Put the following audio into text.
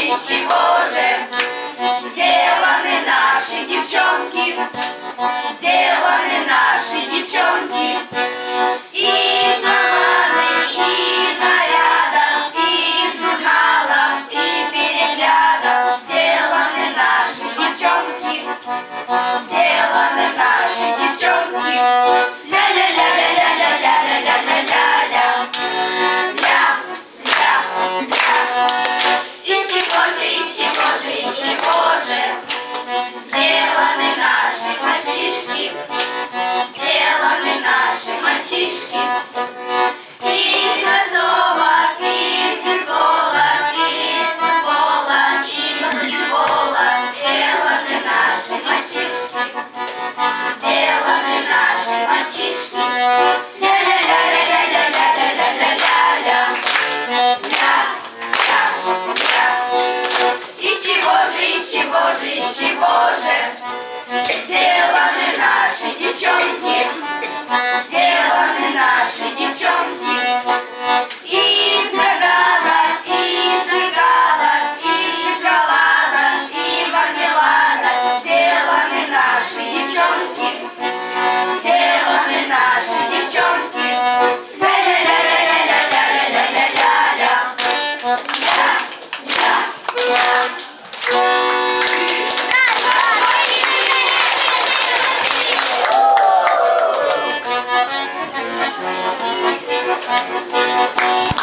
ищи, Боже, сделаны наши девчонки, сделаны наши девчонки. Из романа, из нарядов, из журналов и переглядов сделаны наши девчонки, сделаны наши девчонки. Ля-ля-ля-ля-ля-ля-ля-ля-ля-ля-ля. Ищи, Боже, сделаны наши мальчишки, сделаны наши мальчишки. Из кроссовок, из бейсбола, из футбола и баскетбола сделаны наши мальчишки, сделаны наши мальчишки. Ля-ля-ля-ля-ля-ля-ля-ля-ля-ля. Ищи, Боже, сделаны наши девчонки, сделаны наши девчонки. Из рогалок, из регалок, из шоколада и мармелада сделаны наши девчонки, сделаны наши девчонки. Ля-ля-ля-ля-ля-ля-ля-ля-ля.